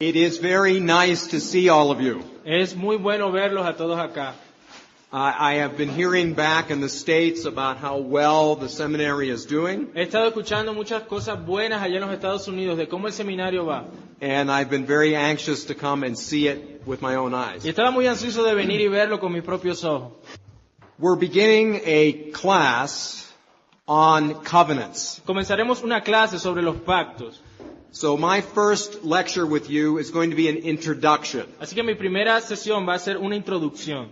It is very nice to see all of you. Es muy bueno verlos a todos acá. I have been hearing back in the States about how well the seminary is doing, He estado escuchando muchas cosas buenas allá en los Estados Unidos de cómo el seminario va. and I've been very anxious to come and see it with my own eyes. Y estaba muy ansioso de venir y verlo con mis propios ojos. We're beginning a class on covenants. Comenzaremos una clase sobre los pactos. So my first lecture with you is going to be an introduction. Así que mi primera sesión va a ser una introducción.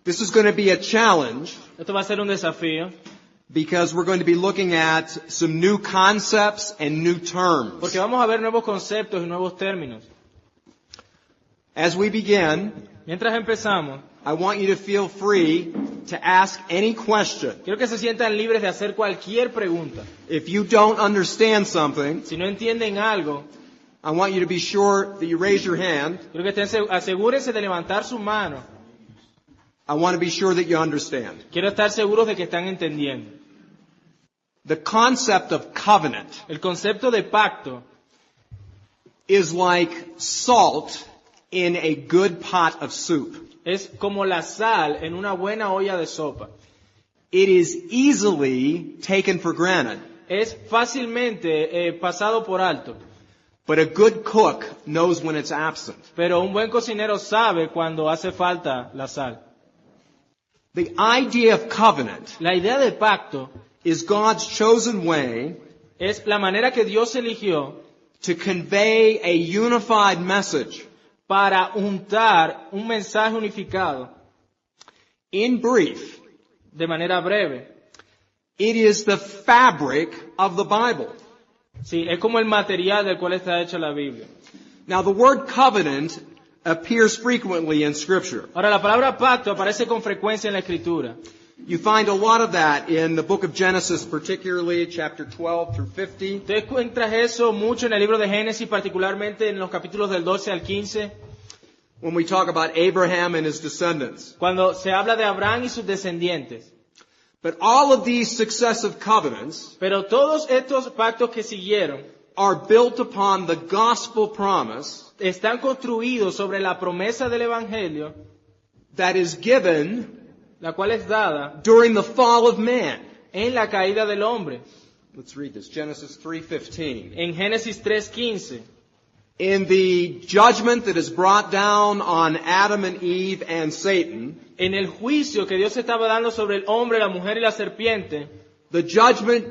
This is going to be a challenge Esto va a ser un desafío because we're going to be looking at some new concepts and new terms. porque vamos a ver nuevos conceptos y nuevos términos. As we begin, Mientras empezamos, I want you to feel free to ask any question. quiero que se sientan libres de hacer cualquier pregunta. If you don't understand something, Si no entienden algo, I want you to be sure that you raise your hand. quiero que asegúrense de levantar su mano. I want to be sure that you understand. Quiero estar seguros de que están entendiendo. The concept of covenant El concepto de pacto is like salt in a good pot of soup. es como la sal en una buena olla de sopa. It is easily taken for granted, Es fácilmente pasado por alto, but a good cook knows when it's absent. pero un buen cocinero sabe cuando hace falta la sal. The idea of covenant La idea de pacto is God's chosen way es la manera que Dios eligió to convey a unified message. para juntar un mensaje unificado. In brief, De manera breve, it is the fabric of the Bible. sí, es como el material del cual está hecha la Biblia. Now, the word covenant appears frequently in Scripture. Ahora, la palabra pacto aparece con frecuencia en la Escritura. You find a lot of that in the book of Genesis, particularly chapter 12 through 50. Tú encuentras eso mucho en el libro de Génesis, particularmente en los capítulos del 12 al 15, When we talk about Abraham and his descendants. cuando se habla de Abraham y sus descendientes. But all of these successive covenants Pero todos estos pactos que siguieron are built upon the gospel promise están construidos sobre la promesa del Evangelio, that is given la cual es dada during the fall of man. en la caída del hombre. Let's read this. Genesis 3:15. En Génesis 3:15, In the judgment that is brought down on Adam and Eve and Satan, en el juicio que Dios estaba dando sobre el hombre, la mujer y la serpiente, the judgment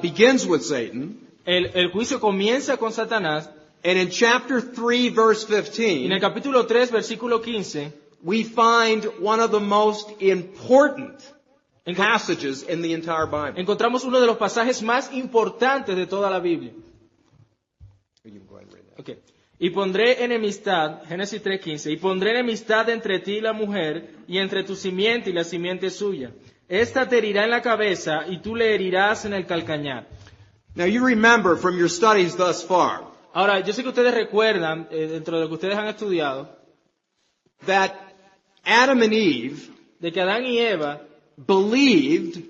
begins with Satan. el juicio comienza con Satanás. And in chapter 3, verse En el 15, capítulo 3, versículo 15, we find one of the most important encont- passages in the entire Bible. encontramos uno de los pasajes más importantes de toda la Biblia. You can go ahead and read that. Okay. Y pondré enemistad, Génesis 3:15, y pondré enemistad entre ti y la mujer, y entre tu simiente y la simiente suya. Esta te herirá en la cabeza, y tú le herirás en el calcañar. Now you remember from your studies thus far Ahora, yo sé que ustedes recuerdan, dentro de lo que ustedes han estudiado, that Adam and Eve de que Adán y Eva believed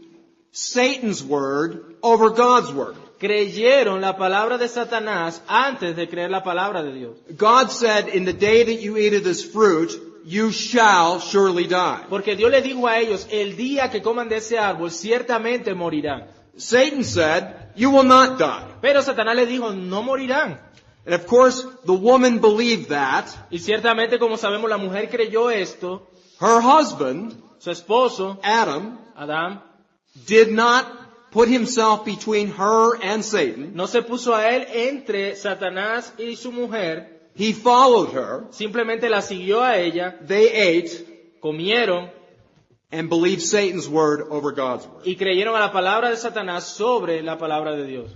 Satan's word over God's word. creyeron la palabra de Satanás antes de creer la palabra de Dios. God said, in the day that you eat of this fruit, you shall surely die. Porque Dios les dijo a ellos, el día que coman de ese árbol, ciertamente morirán. Satan said, you will not die. Pero Satanás les dijo, no morirán. And of course, the woman believed that. Y ciertamente, como sabemos, la mujer creyó esto. Her husband, Su esposo, Adam, Adán, did not put himself between her and Satan. no se puso a él entre Satanás y su mujer. He followed her. Simplemente la siguió a ella, They ate comieron and believed Satan's word over God's word. y creyeron a la palabra de Satanás sobre la palabra de Dios.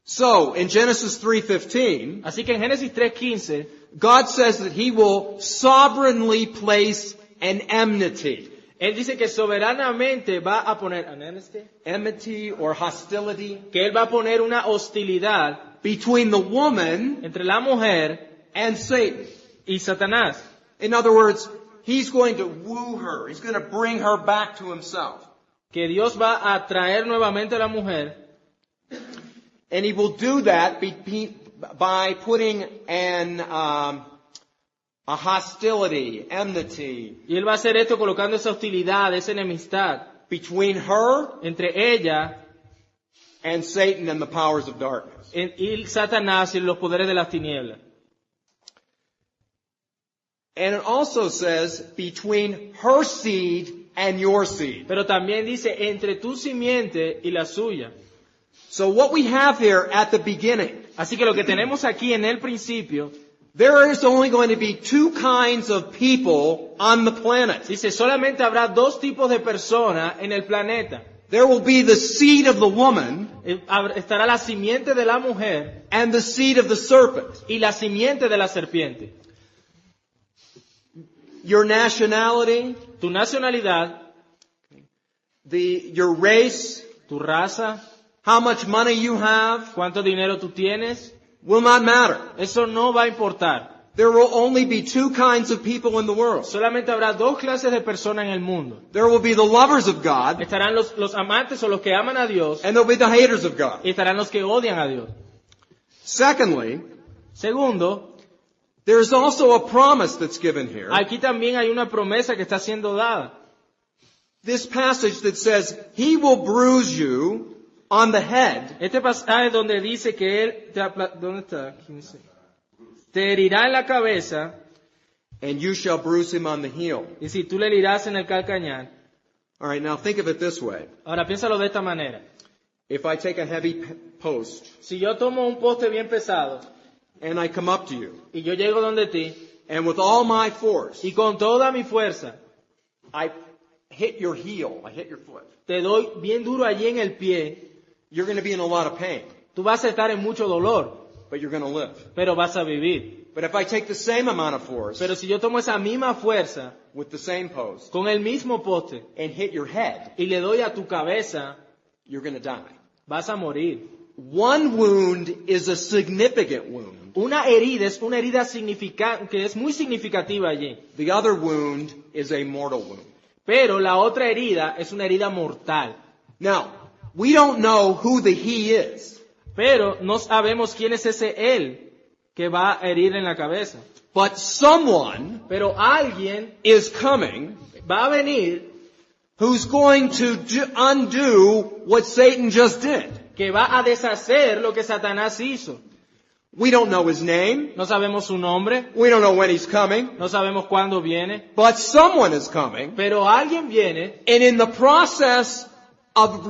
So, in Genesis 3:15, Así que en Génesis 3:15, God says that he will sovereignly place an enmity. Él dice que soberanamente va a poner, Enmity or hostility que Él va a poner una hostilidad between the woman entre la mujer and Satan. y Satanás. In other words, he's going to woo her. He's going to bring her back to himself. Que Dios va a traer nuevamente a la mujer And he will do that by putting a hostility, enmity Y él va a hacer esto colocando esa hostilidad, esa enemistad between her entre ella and Satan and the powers of darkness. y Satanás y los poderes de las tinieblas. And it also says between her seed and your seed. Pero también dice entre tu simiente y la suya. So what we have here at the beginning, Así que lo que tenemos aquí en el principio, there is only going to be two kinds of people on the planet. dice solamente habrá dos tipos de personas en el planeta. There will be the seed of the woman Estará la simiente de la mujer and the seed of the serpent. y la simiente de la serpiente. Your nationality, Tu nacionalidad, your race, tu raza, how much money you have, cuánto dinero tú tienes, will not matter. eso no va a importar. There will only be two kinds of people in the world. Solamente habrá dos clases de personas en el mundo. There will be the lovers of God, Estarán los amantes o los que aman a Dios and there will be the haters of God. y estarán los que odian a Dios. Secondly, Segundo, there is also a promise that's given here. aquí también hay una promesa que está siendo dada. This passage that says, He will bruise you on the head, Este pasaje donde dice que él ¿dónde está? 15. Te herirá en la cabeza and you shall bruise him on the heel. y si tú le herirás en el calcañar. All right, now think of it this way. Ahora piénsalo de esta manera. If I take a heavy post Si yo tomo un poste bien pesado and I come up to you, y yo llego donde ti and with all my force, y con toda mi fuerza I hit your heel, I hit your foot, te doy bien duro allí en el pie, you're going to be in a lot of pain, tú vas a estar en mucho dolor, but you're going to live. pero vas a vivir. But if I take the same amount of force Pero si yo tomo esa misma fuerza with the same post con el mismo poste and hit your head, y le doy a tu cabeza, you're going to die. vas a morir. One wound is a significant wound. Una herida es una herida que es muy significativa allí. The other wound is a mortal wound. Pero la otra herida es una herida mortal. Now, we don't know who the he is, Pero no sabemos quién es ese él que va a herir en la cabeza. but someone Pero alguien is coming va a venir who's going to undo what Satan just did. que va a deshacer lo que Satanás hizo. We don't know his name. No sabemos su nombre, We don't know when he's coming. no sabemos cuándo viene, But someone is coming. pero alguien viene, And in the process of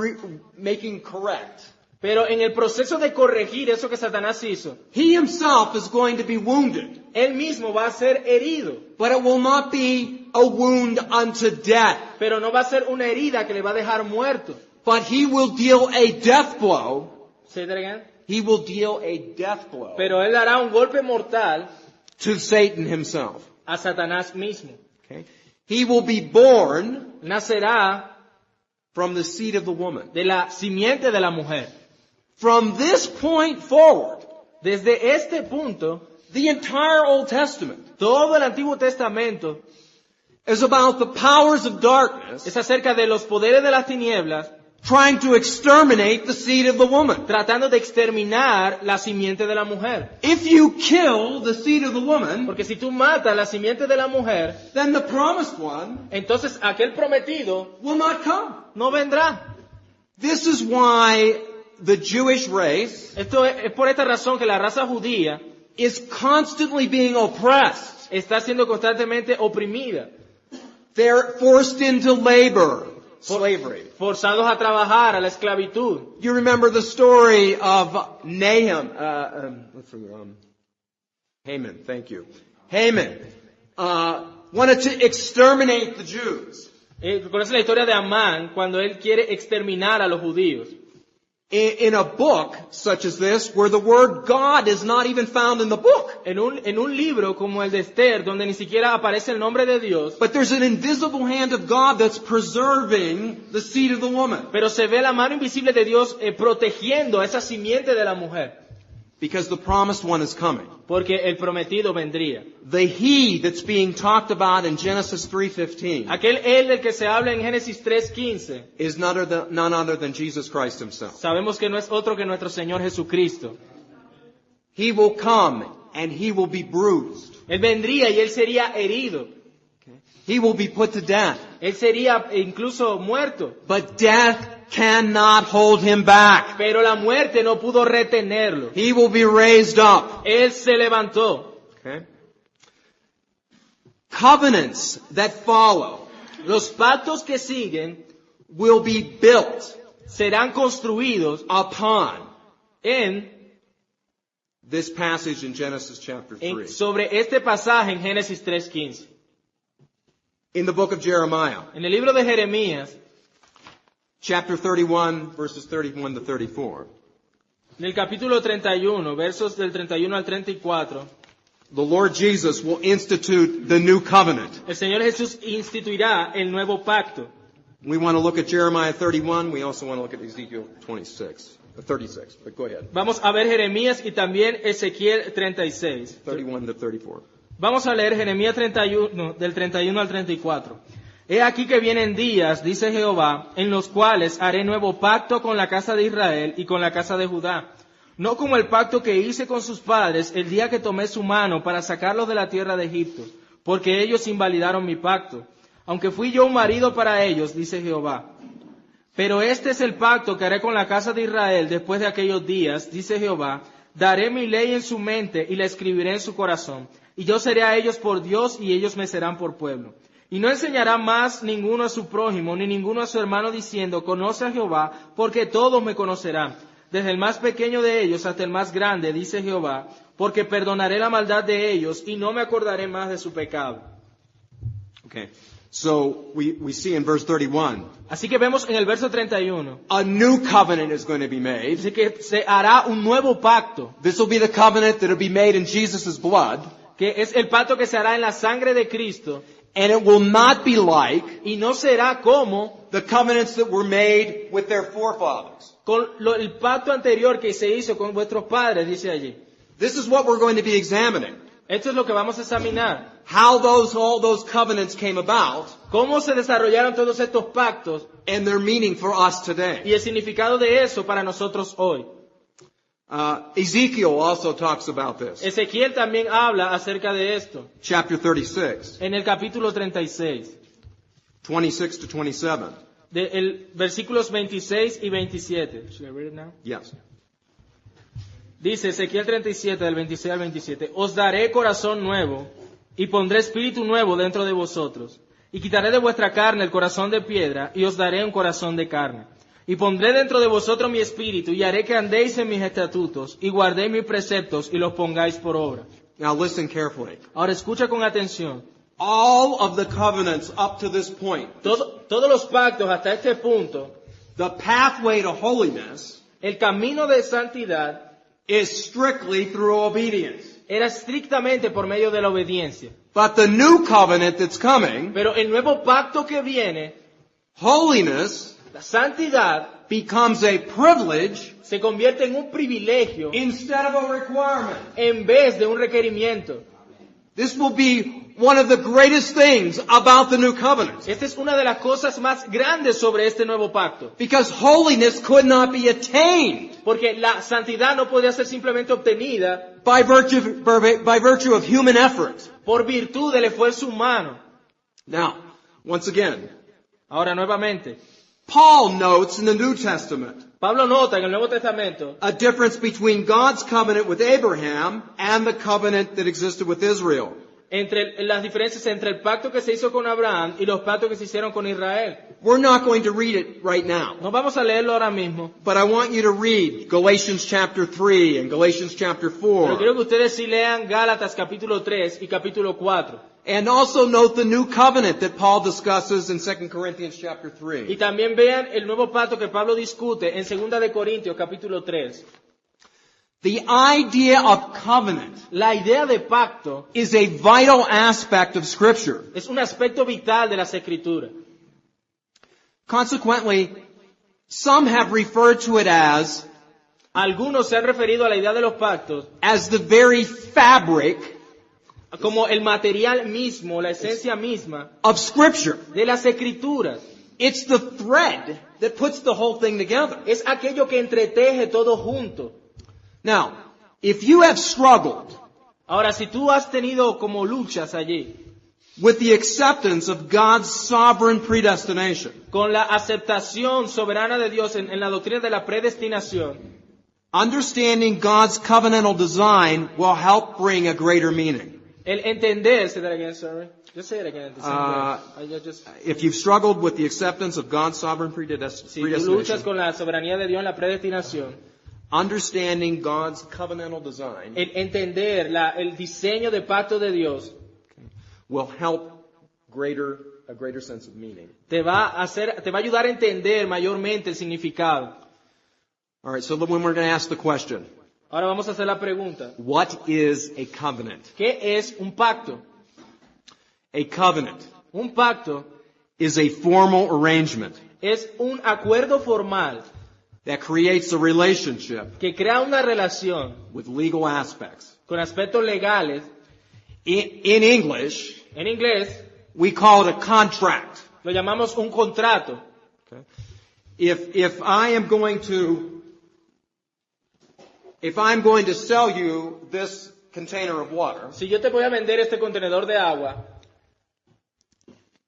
making correct, pero en el proceso de corregir eso que Satanás hizo, he himself is going to be wounded. él mismo va a ser herido, But it will not be a wound unto death. pero no va a ser una herida que le va a dejar muerto. But he will deal a death blow. ¿Se entregan? He will deal a death blow Pero él dará un golpe mortal to Satan himself. a Satanás mismo. Okay? He will be born Nacerá from the seed of the woman. de la simiente de la mujer. From this point forward, Desde este punto, the entire Old Testament todo el Antiguo Testamento is about the powers of darkness es acerca de los poderes de las tinieblas trying to exterminate the seed of the woman. tratando de exterminar la simiente de la mujer. If you kill the seed of the woman, Porque si tú matas la simiente de la mujer, then the promised one entonces aquel prometido will not come. no vendrá. This is why the Jewish race Esto es por esta razón que la raza judía is constantly being oppressed. está siendo constantemente oprimida, They're forced into labor, slavery. forzados a trabajar, a la esclavitud. You remember the story of Nahum, Haman, thank you. Haman wanted to exterminate the Jews. Conoce la historia de Amán cuando él quiere exterminar a los judíos. In a book such as this, where the word God is not even found in the book. En un libro como el de Esther, donde ni siquiera aparece el nombre de Dios, But there's an invisible hand of God that's preserving the seed of the woman. pero se ve la mano invisible de Dios protegiendo a esa simiente de la mujer, Because the promised one is coming. porque el prometido vendría. The he that's being talked about in Genesis 3:15 Aquel él del que se habla en Génesis 3:15, is none other than Jesus Christ himself. sabemos que no es otro que nuestro Señor Jesucristo. He will come and he will be bruised. Él vendría y él sería herido. He will be put to death. Él sería incluso muerto. But death cannot hold him back. Pero la muerte no pudo retenerlo. He will be raised up. Él se levantó. Okay? Covenants that follow Los pactos que siguen will be built serán construidos upon en this passage in Genesis chapter 3. sobre este pasaje en Génesis 3:15. In the book of Jeremiah, En el libro de Jeremías, chapter 31, verses 31 to 34, en el capítulo 31, versos del 31 al 34, the Lord Jesus will institute the new covenant. el Señor Jesús instituirá el nuevo pacto. We want to look at Jeremiah 31. We also want to look at Ezekiel 36. But go ahead. Vamos a ver Jeremías y también Ezequiel 36. 31 to 34. Vamos a leer Jeremías 31, del 31 al 34. He aquí que vienen días, dice Jehová, en los cuales haré nuevo pacto con la casa de Israel y con la casa de Judá. No como el pacto que hice con sus padres el día que tomé su mano para sacarlos de la tierra de Egipto, porque ellos invalidaron mi pacto. Aunque fui yo un marido para ellos, dice Jehová. Pero este es el pacto que haré con la casa de Israel después de aquellos días, dice Jehová. Daré mi ley en su mente y la escribiré en su corazón. Y yo seré a ellos por Dios y ellos me serán por pueblo. Y no enseñará más ninguno a su prójimo ni ninguno a su hermano diciendo, conoce a Jehová, porque todos me conocerán. Desde el más pequeño de ellos hasta el más grande, dice Jehová, porque perdonaré la maldad de ellos y no me acordaré más de su pecado. Okay. So we see in verse 31, Así que vemos en el verso 31, a new covenant is going to be made. dice que se hará un nuevo pacto, This will be the covenant that will be made in Jesus' blood. que es el pacto que se hará en la sangre de Cristo, And it will not be like y no será como the covenants that were made with their forefathers. con el pacto anterior que se hizo con vuestros padres, dice allí. This is what we're going to be examining. Esto es lo que vamos a examinar. How all those covenants came about Cómo se desarrollaron todos estos pactos and their meaning for us today. y el significado de eso para nosotros hoy. Ezekiel also talks about this. Ezequiel también habla acerca de esto. Chapter 36, En el capítulo 36, 26 to 27. versículos 26 y 27. Should I read it now? Yes. Dice Ezequiel 37, del 26 al 27, os daré corazón nuevo y pondré espíritu nuevo dentro de vosotros. Y quitaré de vuestra carne el corazón de piedra y os daré un corazón de carne. Y pondré dentro de vosotros mi espíritu y haré que andéis en mis estatutos y guardéis mis preceptos y los pongáis por obra. Now listen carefully. Ahora escucha con atención. All of the covenants up to this point, Todos los pactos hasta este punto, the pathway to holiness el camino de santidad is strictly through obedience. era estrictamente por medio de la obediencia. But the new covenant that's coming, Pero el nuevo pacto que viene, holiness la santidad, becomes a privilege se convierte en un privilegio instead of a requirement. en vez de un requerimiento. This will be one of the greatest things about the new covenant. Esta es una de las cosas más grandes sobre este nuevo pacto. Because holiness could not be attained Porque la santidad no podía ser simplemente obtenida by virtue of human effort. por virtud del esfuerzo humano. Now, once again, Ahora nuevamente, Paul notes in the New Testament Pablo nota en el Nuevo Testamento a difference between God's covenant with Abraham and the covenant that existed with Israel. las diferencias entre el pacto que se hizo con Abraham y los pactos que se hicieron con Israel. We're not going to read it right now, No vamos a leerlo ahora mismo, but I want you to read Galatians chapter 3 and Galatians chapter pero 4. quiero que ustedes sí lean Gálatas capítulo 3 y capítulo 4. And also note the new covenant that Paul discusses in 2 Corinthians chapter Y 3. también vean el nuevo pacto que Pablo discute en 2 de Corintios capítulo 3. The idea of covenant La idea de pacto is a vital aspect of Scripture. es un aspecto vital de las Escrituras. Consequently, some have referred to it as Algunos se han referido a la idea de los pactos the very fabric como el material mismo, la esencia misma of Scripture. de las Escrituras. It's the thread that puts the whole thing together. Es aquello que entreteje todo junto. Now, If you have struggled Ahora, si tú has tenido como luchas allí with the acceptance of God's sovereign predestination, con la aceptación soberana de Dios en la doctrina de la predestinación, understanding God's covenantal design will help bring a greter meaning. el entender, say that again, sorry. Just say it again. At the same way. If you've struggled with the acceptance of God's sovereign Si tú luchas predestination, con la soberanía de Dios en la predestinación, understanding God's covenantal design el entender el diseño de pacto de Dios will help a greater sense of meaning. te va a ayudar a entender mayormente el significado. All right, so when we're going to ask the question, Ahora vamos a hacer la pregunta. what is a covenant? ¿Qué es un pacto? A covenant Un pacto is a formal arrangement es un acuerdo formal that creates a relationship que crea una relación with legal aspects. con aspectos legales. In English, En inglés we call it a contract. lo llamamos un contrato. Okay? If I'm going to sell you this container of water, Si yo te voy a vender este contenedor de agua,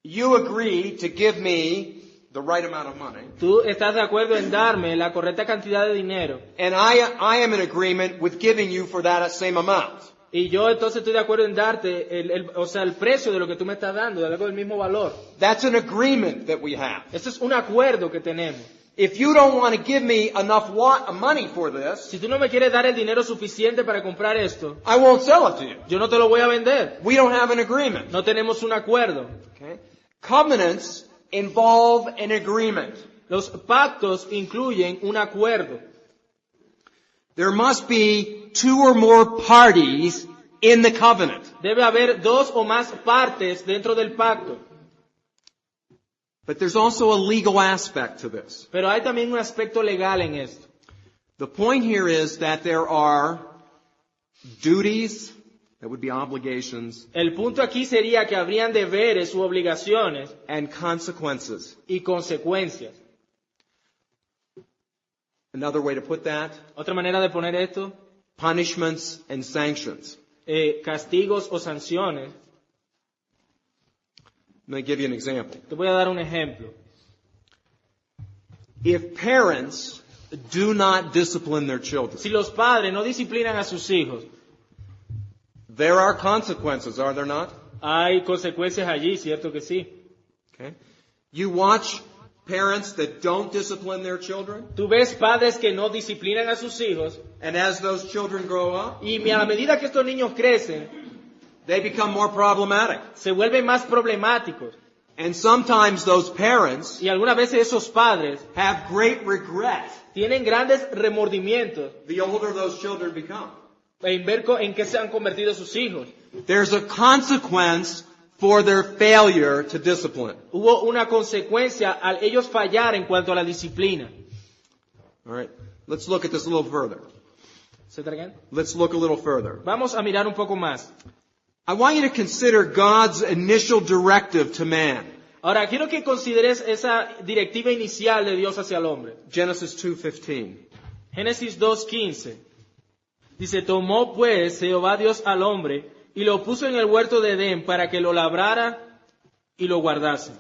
you agree to give me the right amount of money, tú estás de acuerdo en darme la correcta cantidad de dinero. and I am in agreement with giving you for that same amount. Y yo entonces estoy de acuerdo en darte el precio de lo que tú me estás dando, de algo del mismo valor. That's an agreement that we have. Ese es un acuerdo que tenemos. If you don't want to give me enough money for this, Si tú no me quieres dar el dinero suficiente para comprar esto, I won't sell it to you. yo no te lo voy a vender. We don't have an agreement. No tenemos un acuerdo. Okay? Covenants involve an agreement. Los pactos incluyen un acuerdo. There must be two or more parties in the covenant. Debe haber dos o más partes dentro del pacto. But there's also a legal aspect to this. Pero hay también un aspecto legal en esto. The point here is that there are duties, that would be obligations, El punto aquí sería que habrían deberes u obligaciones and consequences. y consecuencias. Another way to put that, Otra manera de poner esto, punishments and sanctions. castigos o sanciones. Let me give you an example. Te voy a dar un ejemplo. If parents do not discipline their children, Si los padres no disciplinan a sus hijos, there are consequences, are there not? hay consecuencias allí, ¿cierto que sí? Okay. You watch parents that don't discipline their children, Tú ves padres que no disciplinan a sus hijos and as those children grow up, y a medida que estos niños crecen, they become more problematic. se vuelven más problemáticos. And sometimes those parents Y algunas veces esos padres have great regret tienen grandes remordimientos the older those children become. en ver en qué se han convertido sus hijos. There's a consequence for their failure to discipline. Hubo una consecuencia al ellos fallar en cuanto a la disciplina. All right. Let's look at this a little further. ¿Se tragan? Let's look a little further. Vamos a mirar un poco más. I want you to consider God's initial directive to man. Ahora, quiero que consideres esa directiva inicial de Dios hacia el hombre. Genesis 2:15. Génesis 2:15. Dice, tomó pues Jehová Dios al hombre y lo puso en el huerto de Edén para que lo labrara y lo guardase.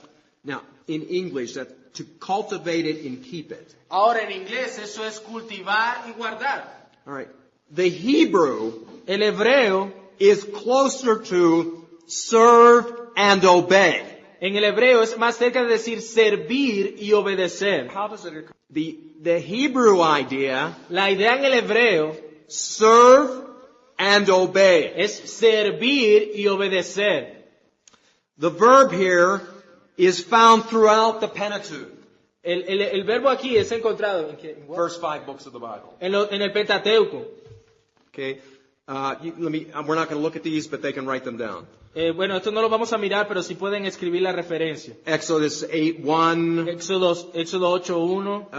Now, in English, that to cultivate it and keep it. Ahora, en inglés eso es cultivar y guardar. All right. The Hebrew El hebreo, is closer to serve and obey. en el hebreo es más cerca de decir servir y obedecer. How does it occur? The Hebrew idea, La idea en el hebreo serve and obey. es servir y obedecer. The verb here is found throughout the Pentateuch, El verbo aquí es encontrado first 5 books of the Bible. en el Pentateuco. Okay, we're not going to look at these, but they can write them down. Bueno, esto no lo vamos a mirar, pero sí pueden escribir la referencia. Exodus 8:1, Éxodo 8:1,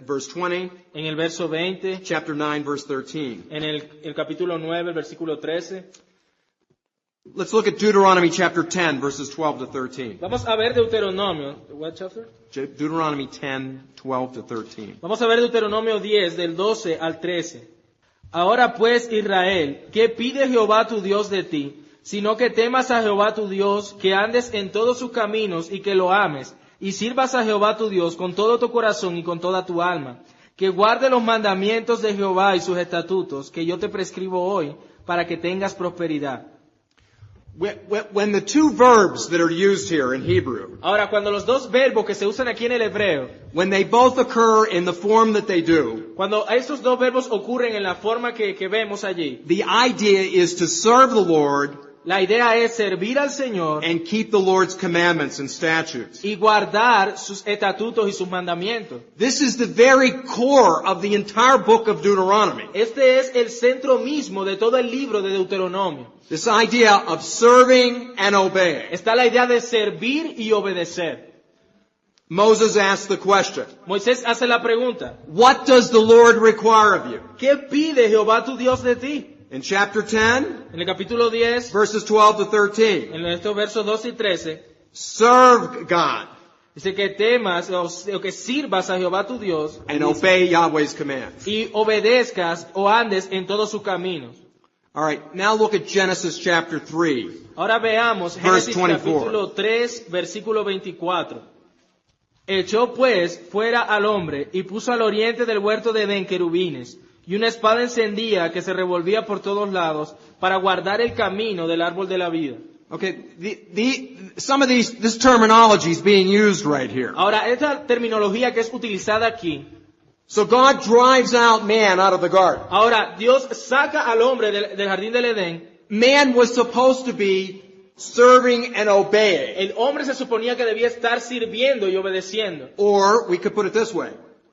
verse 20, en el verso 20, chapter 9, verse 13. en el capítulo 9, el versículo 13. Let's look at Deuteronomy chapter 10, verses 12 to 13. Vamos a ver Deuteronomio. What chapter? Deuteronomy 10, 12 to 13. Vamos a ver Deuteronomio 10, del 12 al 13. Ahora pues, Israel, ¿qué pide Jehová tu Dios de ti? Sino que temas a Jehová tu Dios, que andes en todos sus caminos y que lo ames, y sirvas a Jehová tu Dios con todo tu corazón y con toda tu alma, que guarde los mandamientos de Jehová y sus estatutos, que yo te prescribo hoy, para que tengas prosperidad. When the two verbs that are used here in Hebrew, Ahora, cuando los dos verbos que se usan aquí en el hebreo, when they both occur in the form that they do, cuando esos dos verbos ocurren en la forma que vemos allí, the idea is to serve the Lord la idea es servir al Señor and keep the Lord's commandments and statutes. y guardar sus estatutos y sus mandamientos. This is the very core of the entire book of Deuteronomy. Este es el centro mismo de todo el libro de Deuteronomio. This idea of serving and obeying. Está la idea de servir y obedecer. Moses asked the question, Moisés hace la pregunta, what does the Lord require of you? ¿qué pide Jehová tu Dios de ti? In chapter 10, En el capítulo 10, verses 12 to 13, en estos versos 12 y 13, serve God dice que temas o que sirvas a Jehová tu Dios and obey Yahweh's commands. y obedezcas o andes en todos sus caminos. All right, now look at Genesis chapter 3. Ahora veamos Verse Génesis 24. capítulo 3, versículo 24. Echó pues fuera al hombre y puso al oriente del huerto de Edén querubines y una espada encendida que se revolvía por todos lados para guardar el camino del árbol de la vida. Okay, some of this terminology is being used right here. Ahora, esta terminología que es utilizada aquí, So God drives out man out of the garden. ahora Dios saca al hombre del jardín del Edén. Man was supposed to be serving and obeying. El hombre se suponía que debía estar sirviendo y obedeciendo. Or we could put it this way.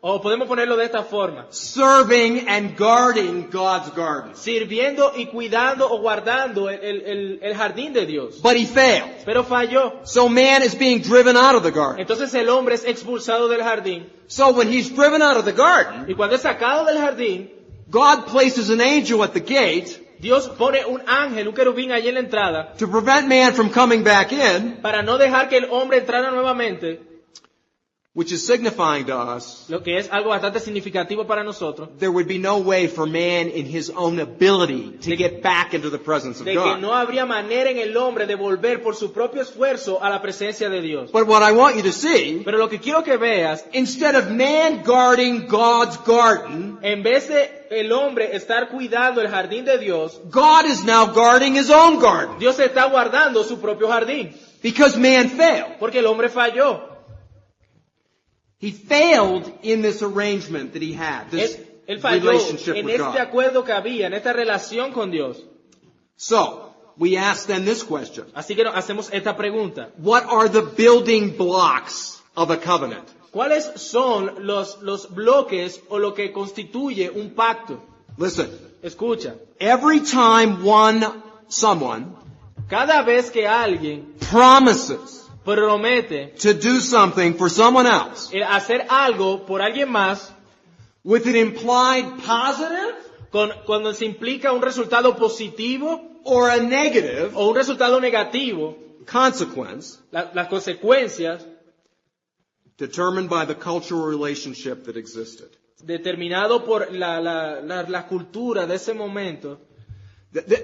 O podemos ponerlo de esta forma. Serving and guarding God's garden. Sirviendo y cuidando o guardando el jardín de Dios. But he failed. Pero falló. So man is being driven out of the garden. Entonces el hombre es expulsado del jardín. So when he's driven out of the garden, Y cuando es sacado del jardín, God places an angel at the gate Dios pone un ángel, un querubín allí en la entrada, to prevent man from coming back in, para no dejar que el hombre entrara nuevamente, which is signifying to us lo que es algo bastante significativo para nosotros, there would be no way for man in his own ability to get back into the presence of de que God. no habría manera en el hombre de volver por su propio esfuerzo a la presencia de Dios. But what I want you to see, Pero lo que quiero que veas, instead of man guarding God's garden, en vez de el hombre estar cuidando el jardín de Dios, God is now guarding his own garden Dios está guardando su propio jardín, because man failed. porque el hombre falló. He failed in this arrangement that he had, this Él falló relationship en with este God. acuerdo que había, en esta relación con Dios. So, we ask then this question. Así que nos hacemos esta pregunta. What are the building blocks of a covenant? ¿Cuáles son los bloques o lo que constituye un pacto? Listen, Escucha, every time someone cada vez que alguien promises promete to do something for someone else hacer algo por alguien más, with an implied positive cuando se implica un resultado positivo or a negative o un resultado negativo, consequence las consecuencias determined by the cultural relationship that existed. determinado por la cultura de ese momento.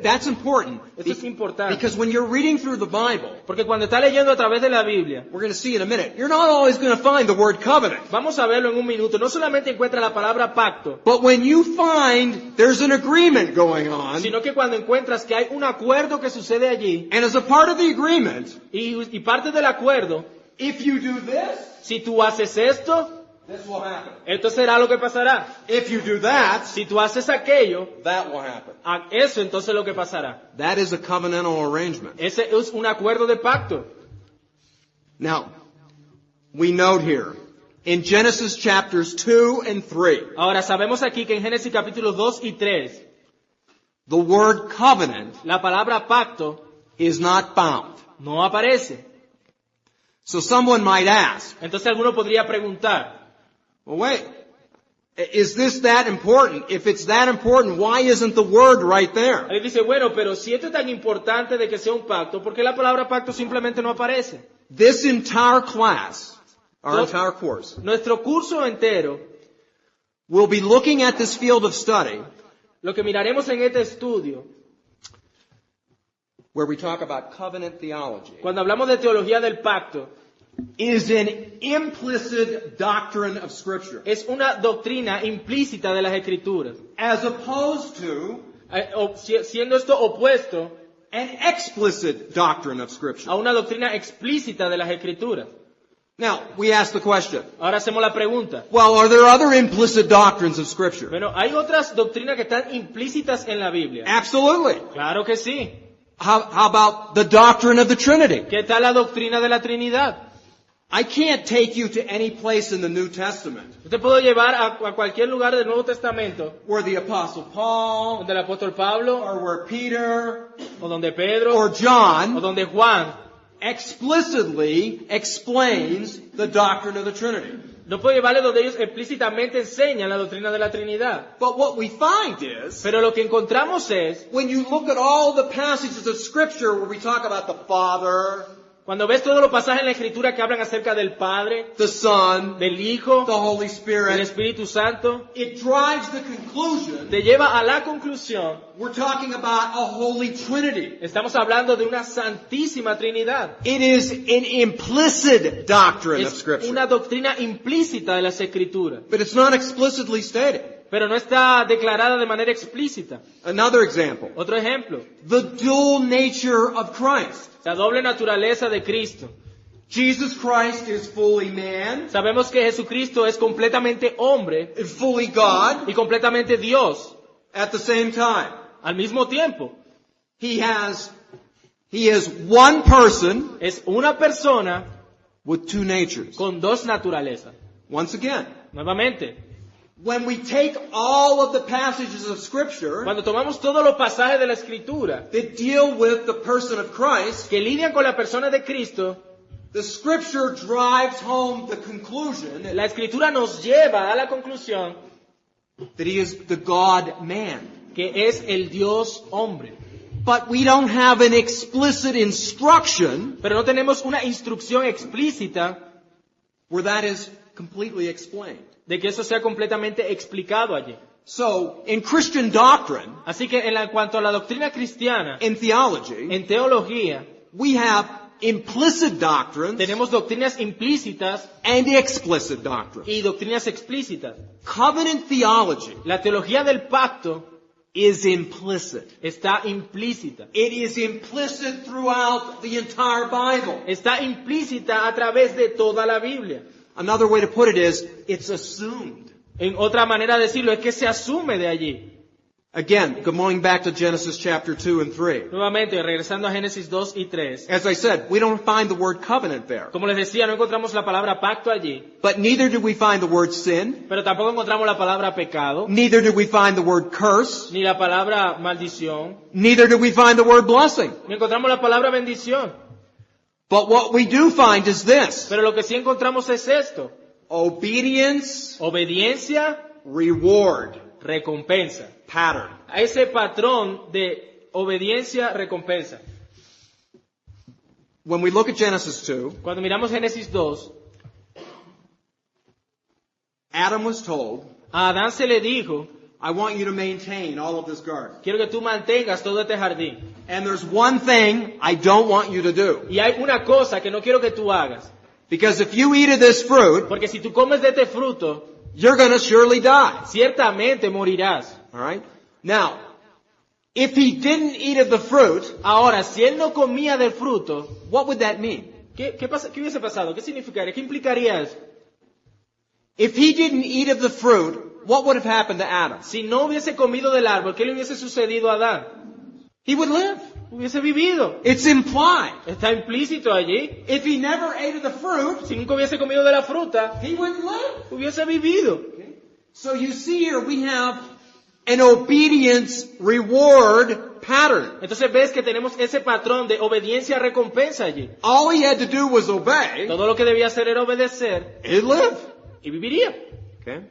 That's important. Esto es importante. Because when you're reading through the Bible, Porque cuando está leyendo a través de la Biblia, we're going to see in a minute, you're not always going to find the word covenant. vamos a verlo en un minuto, no solamente encuentra la palabra pacto, But when you find there's an agreement going on, sino que cuando encuentras que hay un acuerdo que sucede allí, and as a part of the agreement, y parte del acuerdo, if you do this, si tú haces esto, this will happen. esto será lo que pasará. If you do that, Si tú haces aquello, that will happen. eso entonces es lo que pasará. That is a covenantal arrangement. Ese es un acuerdo de pacto. Now, we note here, in Genesis chapters 2 and 3, Ahora sabemos aquí que en Génesis capítulos 2 y 3, the word covenant la palabra pacto is not found. no aparece. So someone might ask, Entonces alguno podría preguntar, well, wait, Is this that important? If it's that important, why isn't the word right there? Alguien dice, bueno, pero si esto es tan importante de que sea un pacto, ¿por qué la palabra pacto simplemente no aparece? This entire class, our No. entire course, Nuestro curso entero, we'll be looking at this field of study lo que miraremos en este estudio, where we talk about covenant theology, cuando hablamos de teología del pacto, is an implicit doctrine of Scripture, es una doctrina implícita de las Escrituras, as opposed to siendo esto opuesto an explicit doctrine of Scripture. a una doctrina explícita de las Escrituras. Now, we ask the question, Ahora hacemos la pregunta. well, are there other implicit doctrines of Scripture? Bueno, ¿hay otras doctrinas que están implícitas en la Biblia? Absolutely. Claro que sí. How about the doctrine of the Trinity? ¿Qué tal la doctrina de la Trinidad? I can't take you to any place in the New Testament Yo te puedo llevar a cualquier lugar del Nuevo Testamento, where the Apostle Paul, donde el apóstol Pablo, or where Peter, o donde Pedro, or o John donde Juan. explicitly explains the doctrine of the Trinity. No puedo llevarle donde ellos explícitamente enseñan la doctrina de la Trinidad. But what we find is, Pero lo que encontramos es, when you look at all the passages of Scripture where we talk about the Father, cuando ves todos los pasajes en la Escritura que hablan acerca del Padre, the Son, del Hijo, the Holy del Spirit, Espíritu Santo, it drives the conclusion te lleva a la conclusión, we're talking about a Holy Trinity. estamos hablando de una santísima Trinidad. It is an implicit doctrine of Es Scripture, una doctrina implícita de las Escrituras, but it's not explicitly stated. pero no está declarada de manera explícita. Another example, Otro ejemplo, the dual nature of Christ. la doble naturaleza de Cristo. Jesus Christ is fully man Sabemos que Jesucristo es completamente hombre and fully God y completamente Dios at the same time. al mismo tiempo. He is one person Es una persona with two natures. con dos naturalezas. Once again, Nuevamente, when we take all of the passages of Scripture cuando tomamos todos los pasajes de la Escritura that deal with the person of Christ, que lidian con la persona de Cristo, the Scripture drives home the conclusion la Escritura nos lleva a la conclusión that He is the God-man. que es el Dios hombre. But we don't have an explicit instruction Pero no tenemos una instrucción explícita where that is completely explained. de que eso sea completamente explicado allí. So, in Christian doctrine, Así que cuanto a la doctrina cristiana, in theology, en teología, we have implicit doctrines tenemos doctrinas implícitas and explicit doctrines. y doctrinas explícitas. Covenant theology La teología del pacto is implicit. está implícita. It is implicit throughout the entire Bible. Está implícita a través de toda la Biblia. Another way to put it is, it's assumed. En otra manera de decirlo es que se asume de allí. Again, going back to Genesis chapter 2 and 3. Nuevamente, regresando a Génesis 2 y 3. As I said, we don't find the word covenant there. Como les decía, no encontramos la palabra pacto allí, But neither do we find the word sin. pero tampoco encontramos la palabra pecado, Neither do we find the word curse. ni la palabra maldición, Neither do we find the word blessing. ni encontramos la palabra bendición. But what we do find is this. Pero lo que sí encontramos es esto: Obedience, obediencia, reward, recompensa. pattern. A ese patrón de obediencia, recompensa. When we look at Genesis 2, Cuando miramos Génesis 2, Adam was told, a Adán se le dijo: I want you to maintain all of this garden. quiero que tú mantengas todo este jardín. And there's one thing I don't want you to do. Y hay una cosa que no quiero que tú hagas, Because if you eat of this fruit, porque si tú comes de este fruto, you're going to surely die. ciertamente morirás. All right? Now, if he didn't eat of the fruit, Ahora, si él no comía del fruto, what would that mean? ¿qué hubiese pasado? ¿Qué significaría? ¿Qué implicaría eso? If he didn't eat of the fruit, what would have happened to Adam? Si no hubiese comido del árbol, ¿qué le hubiese sucedido a Adán? He would live. Hubiese vivido. It's implied. Está implícito allí. If he never ate of the fruit, Si nunca hubiese comido de la fruta, he would live. hubiese vivido. So you see here we have an obedience reward pattern. Entonces ves que tenemos ese patrón de obediencia-recompensa allí. All he had to do was obey. Todo lo que debía hacer era obedecer He'd live. y viviría. Okay?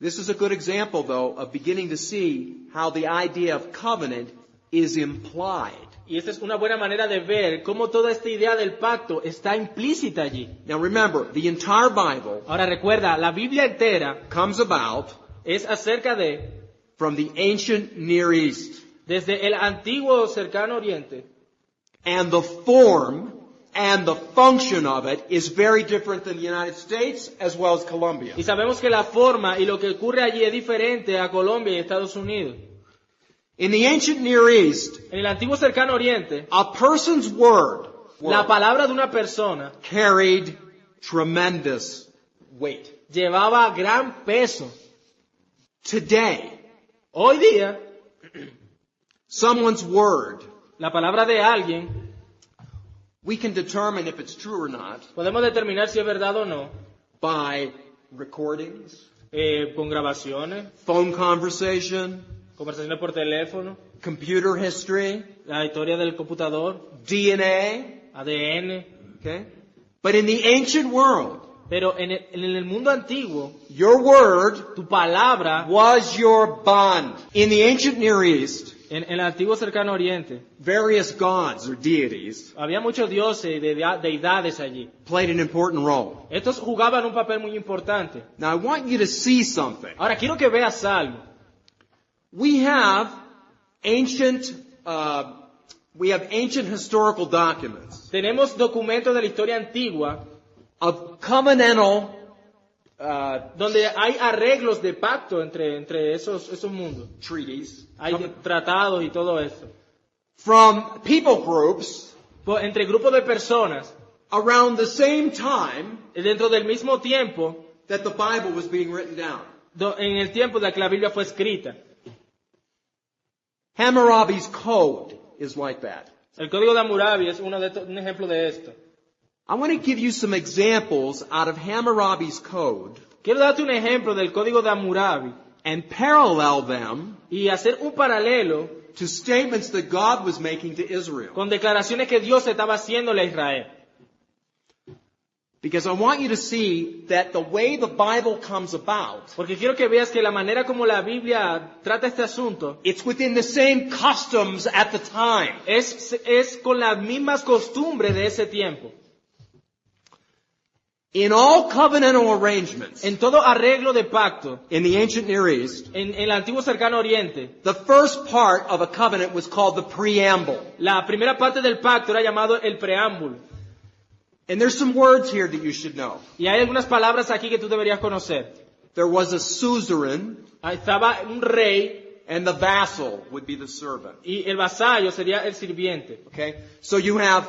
This is a good example, though, of beginning to see how the idea of covenant is implied. Y esta es una buena manera de ver cómo toda esta idea del pacto está implícita allí. Now remember, the entire Bible Ahora recuerda, la Biblia entera comes about es acerca de, from the ancient Near East. desde el antiguo cercano oriente, And the form and the function of it is very different than the United States as well as Colombia. y sabemos que la forma y lo que ocurre allí es diferente a Colombia y Estados Unidos. In the ancient Near East, En el antiguo cercano oriente, a person's word la palabra de una persona carried tremendous weight. llevaba gran peso. Today, Hoy día, someone's word, la palabra de alguien, we can determine if it's true or not podemos determinar si es verdad o no, by recordings, con grabaciones, phone conversation, conversaciones por teléfono, computer history, la historia del computador, DNA, ADN. okay? But in the ancient world, Pero en el mundo antiguo, your word tu palabra, was your bond. In the ancient Near East, en el antiguo cercano oriente, various gods or deities había muchos dioses y deidades allí. played an important role. Estos jugaban un papel muy importante. Now I want you to see something. Ahora quiero que veas algo. We have ancient historical documents Tenemos documentos de la historia antigua of covenantal donde hay arreglos de pacto entre esos mundos. treaties Hay tratados y todo eso. from people groups Entre grupos de personas, around the same time dentro del mismo tiempo, that the Bible was being written down. en el tiempo de que la Biblia fue escrita. Hammurabi's Code is like that. El Código de Hammurabi es un ejemplo de esto. I want to give you some examples out of Hammurabi's Code Quiero darte un ejemplo del Código de Hammurabi and parallel them y hacer un paralelo to statements that God was making to Israel. con declaraciones que Dios estaba haciéndole a Israel. Because I want you to see that the way the Bible comes about, Porque quiero que veas que la manera como la Biblia trata este asunto it's within the same customs at the time. es con las mismas costumbres de ese tiempo. In all covenantal arrangements En todo arreglo de pacto, in the ancient Near East, en el antiguo cercano oriente, the first part of a covenant was called the preamble. la primera parte del pacto era llamado el preámbulo. And there's some words here that you should know. Y hay algunas palabras aquí que tú deberías conocer. There was a suzerain, Estaba un rey and the vassal would be the servant. y el vasallo sería el sirviente. Okay? So you have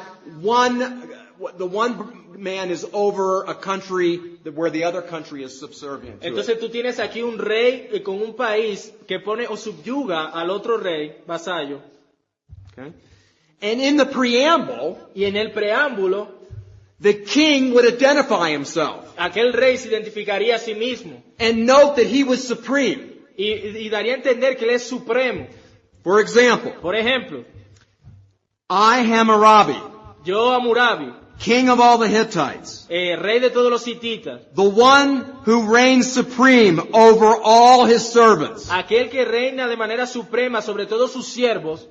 the one man is over a country where the other country is subservient to it. Entonces tú tienes aquí un rey con un país que pone o subyuga al otro rey, vasallo. Okay? And in the preamble, Y en el preámbulo, the king would identify himself aquel rey se identificaría a sí mismo and note that he was supreme. y daría a entender que él es supremo. For example, Por ejemplo, I, Hammurabi, yo Hammurabi, king of all the Hittites, rey de todos los hititas, the one who reigns supreme over all his servants, aquel que reina de manera suprema sobre todos sus siervos.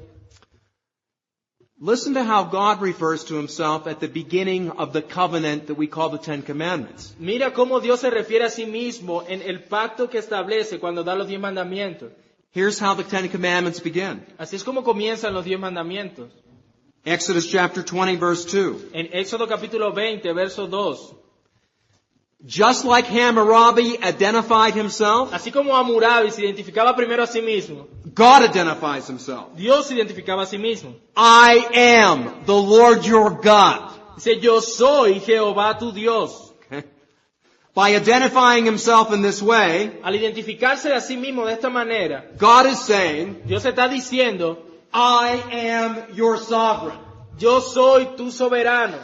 listen to how God refers to himself at the beginning of the covenant that we call the Ten Commandments. Mira cómo Dios se refiere a sí mismo en el pacto que establece cuando da los 10 mandamientos. Here's how the Ten Commandments begin. Así es como comienzan los 10 mandamientos. Exodus chapter 20 verse 2. En Éxodo capítulo 20, verso 2. Just like Hammurabi identified himself, Así como Hammurabi se identificaba primero a sí mismo, God identifies himself. Dios se identificaba a sí mismo. I am the Lord your God. Dice, yo soy Jehová tu Dios. Okay? By identifying himself in this way, Al identificarse a sí mismo de esta manera, God is saying, Dios está diciendo, I am your sovereign. yo soy tu soberano.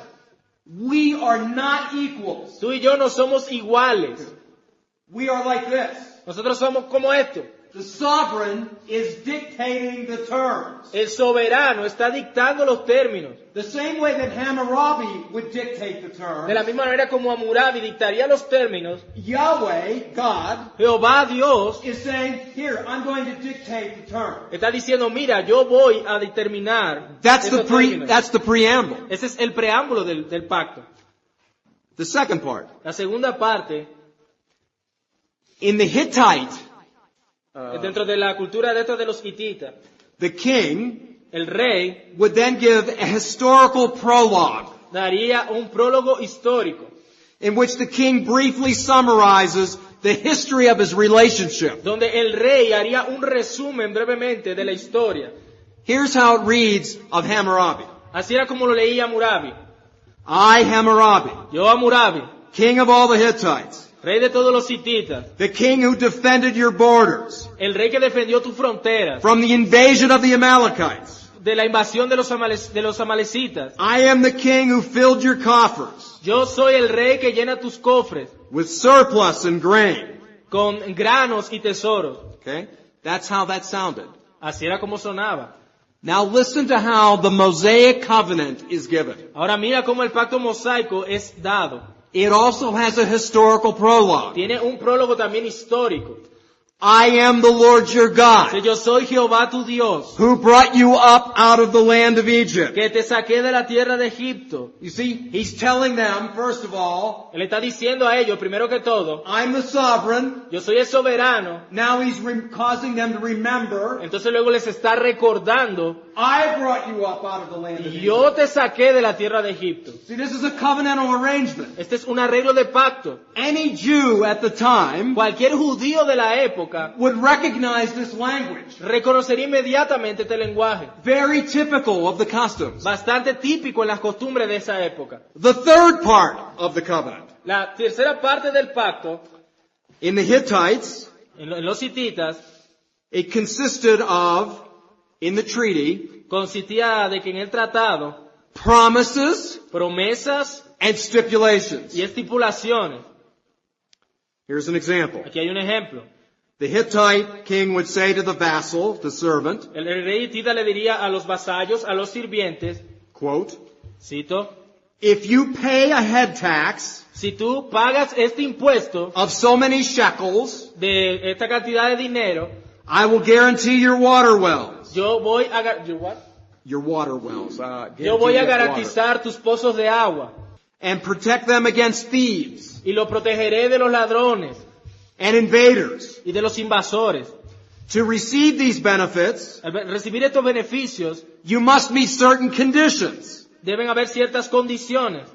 We are not equals. Tú y yo no somos iguales. We are like this. Nosotros somos como esto. The sovereign is dictating the terms. El soberano está dictando los términos. The same way that Hammurabi would dictate the terms, De la misma manera como Hammurabi dictaría los términos, Yahweh, God, Jehová Dios is saying, here, I'm going to dictate the terms. está diciendo, mira, yo voy a determinar That's esos términos. that's the preamble. Ese es el preámbulo del pacto. The second part. La segunda parte, In the Hittite, dentro de la cultura de estos de los hititas, the king el rey would then give a historical prologue daría un prólogo histórico, in which the king briefly summarizes the history of his relationship. donde el rey haría un resumen brevemente de la historia. Here's how it reads of Hammurabi. Así era como lo leía Hammurabi. I, Hammurabi, Yo Hammurabi, king of all the Hittites, rey de todos los hititas, the king who defended your borders el rey que defendió tus fronteras from the invasion of the Amalekites. de la invasión de los amalecitas. I am the king who filled your coffers Yo soy el rey que llena tus cofres with surplus and grain. con granos y tesoros. Okay? That's how that sounded. Así era como sonaba. Now listen to how the Mosaic covenant is given. Ahora mira cómo el pacto mosaico es dado. It also has a historical prologue. Tiene un prólogo también histórico. I am the Lord your God, Yo soy Jehová tu Dios, who brought you up out of the land of Egypt. que te saqué de la tierra de Egipto. You see, he's telling them, first of all, Él está diciendo a ellos, primero que todo, I'm the sovereign. yo soy el soberano. Now he's causing them to remember, Entonces luego les está recordando, I brought you up out of the land of Egypt. yo te saqué de la tierra de Egipto. See, this is a covenantal arrangement. Este es un arreglo de pacto. Any Jew at the time Cualquier judío de la época would recognize this language. reconocería inmediatamente este lenguaje, Very typical of the customs. bastante típico en las costumbres de esa época. The third part of the covenant. La tercera parte del pacto, In the Hittites, en los hititas, it consisted of, in the treaty, consistía de que en el tratado, promises promesas and stipulations. y estipulaciones. Here's an example. Aquí hay un ejemplo. The Hittite king would say to the vassal, the servant, El rey hitita le diría a los vasallos, a los sirvientes, quote, cito, if you pay a head tax si tú pagas este impuesto of so many shekels, de esta cantidad de dinero, I will guarantee your water wells. yo voy a, your what? Your water wells. Yo voy a guarantee your water. garantizar tus pozos de agua And protect them against thieves y lo protegeré de los ladrones and invaders. y de los invasores. To receive these benefits, Al recibir estos beneficios you must meet certain conditions. deben haber ciertas condiciones.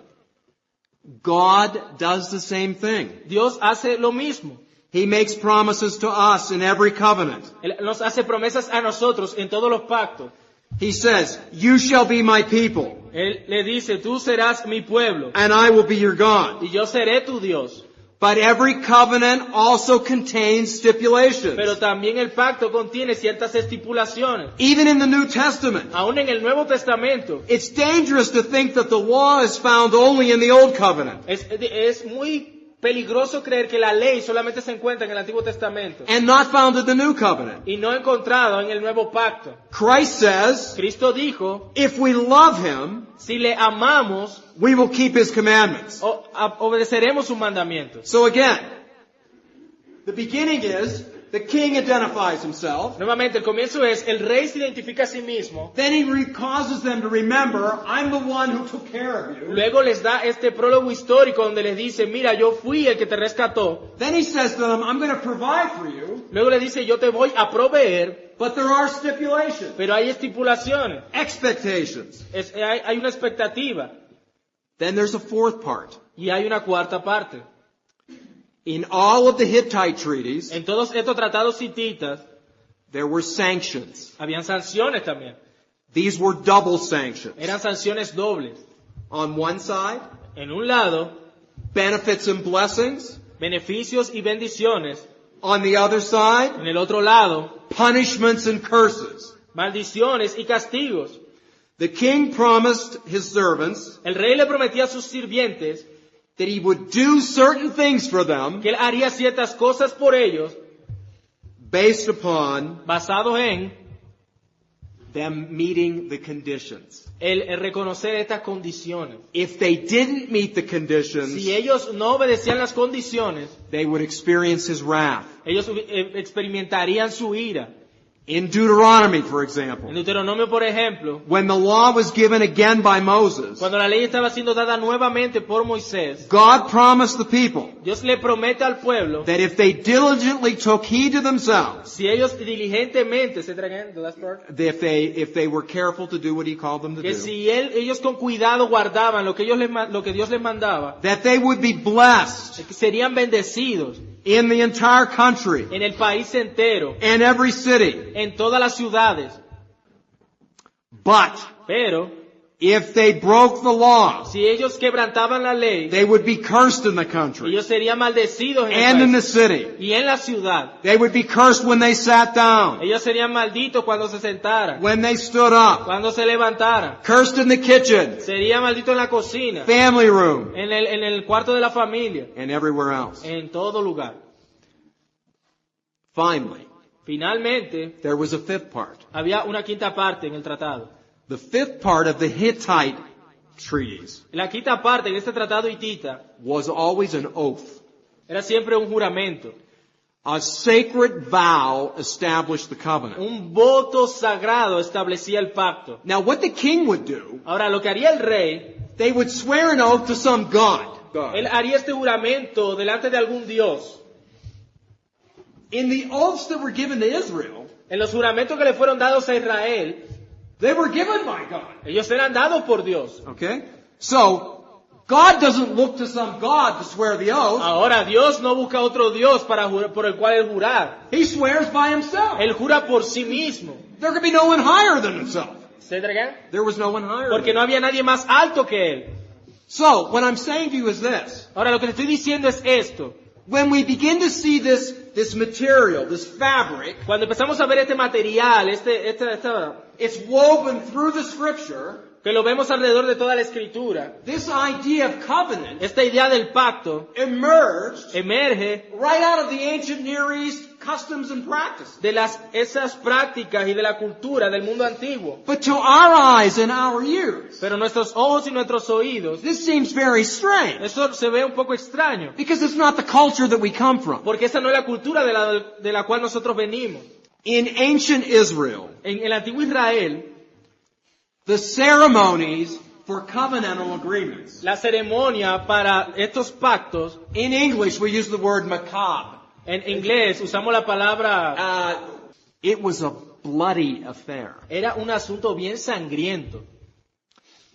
God does the same thing. Dios hace lo mismo. He makes promises to us in every covenant. Él nos hace promesas a nosotros en todos los pactos. He says, you shall be my people, Él le dice, tú serás mi pueblo and I will be your God. y yo seré tu Dios. But every covenant also contains stipulations. Pero también el pacto contiene ciertas estipulaciones. Even in the New Testament, Aún en el Nuevo Testamento it's dangerous to think that the law is found only in the Old Covenant es muy peligroso creer que la ley solamente se encuentra en el Antiguo Testamento and not found in the New Covenant. y no encontrado en el Nuevo Pacto. Christ says, Cristo dijo, if we love Him, si le amamos, we will keep His commandments. obedeceremos sus mandamientos. So again, the beginning is, the king identifies himself. Nuevamente, el comienzo es, el rey se identifica a sí mismo, Then he causes them to remember, I'm the one who took care of you. luego les da este prólogo histórico donde les dice, mira, yo fui el que te rescató, Then he says to them, I'm going to provide for you, luego le dice, yo te voy a proveer, but there are stipulations, pero hay estipulaciones, expectations. hay una expectativa, Then there's a fourth part. y hay una cuarta parte. In all of the Hittite treaties, En todos estos tratados hititas, there were sanctions. habían sanciones también, These were double sanctions. eran sanciones dobles. On one side, En un lado, benefits and blessings. beneficios y bendiciones, On the other side, en el otro lado, punishments and curses. maldiciones y castigos. The king promised his servants El rey le prometía a sus sirvientes that he would do certain things for them, que él haría ciertas cosas por ellos, based upon basados en them meeting the conditions. el reconocer estas condiciones. If they didn't meet the conditions, Si ellos no obedecían las condiciones, they would experience his wrath. ellos experimentarían su ira. In Deuteronomy, for En example, Deuteronomio, por ejemplo, when the law was given again by Moses, cuando la ley estaba siendo dada nuevamente por Moisés, God promised the people Dios le promete al pueblo, that if they diligently took heed to themselves, si ellos diligentemente, say that again, the last part, if they were careful to do what he called them to que do, si ellos con cuidado guardaban lo que Dios les mandaba, that they would be blessed que serían bendecidos in the entire country, en el país entero, in every city. en todas las ciudades. But Pero if they broke the law, si ellos quebrantaban la ley, they would be cursed in the country ellos serían maldecidos en and el in the país city. y en la ciudad. They would be cursed when they sat down, Ellos serían malditos cuando se sentaran, when they stood up, cuando se levantaran. cursed in the kitchen, Sería maldito en la cocina, family room, en el cuarto de la familia, and everywhere else. en todo lugar. Finally, Finalmente, there was a fifth part. había una quinta parte en el tratado. The fifth part of the Hittite treaties La quinta parte en este tratado hitita was always an oath. era siempre un juramento, A sacred vow established the covenant. un voto sagrado establecía el pacto. Now, what the king would do, Ahora, lo que haría el rey, they would swear an oath to some god. él haría este juramento delante de algún dios. In the oaths that were given to Israel, En los juramentos que le fueron dados a Israel, they were given by God. ellos eran dados por Dios. Okay? So, God doesn't look to some God to swear the oath. Ahora, Dios no busca otro Dios por el cual él jurar. He swears by himself. Él jura por sí mismo. There could be no one higher than himself. ¿Se entregan? There was no one higher Porque than no him. había nadie más alto que él. So, what I'm saying to you is this. Ahora, lo que te estoy diciendo es esto. When we begin to see this material, this fabric, Cuando empezamos a ver este material, it's woven through the scripture, que lo vemos alrededor de toda la escritura, this idea of covenant esta idea del pacto emerged emerge right out of the ancient Near East customs and practices. de esas prácticas y de la cultura del mundo antiguo. But to our eyes and our ears, Pero nuestros ojos y nuestros oídos, this seems very strange eso se ve un poco extraño, because it's not the culture that we come from. porque esa no es la cultura de la cual nosotros venimos. In ancient Israel, En el antiguo Israel, the ceremonies for covenantal agreements, la ceremonia para estos pactos, in English we use the word makab. en inglés usamos la palabra, It was a bloody affair. era un asunto bien sangriento.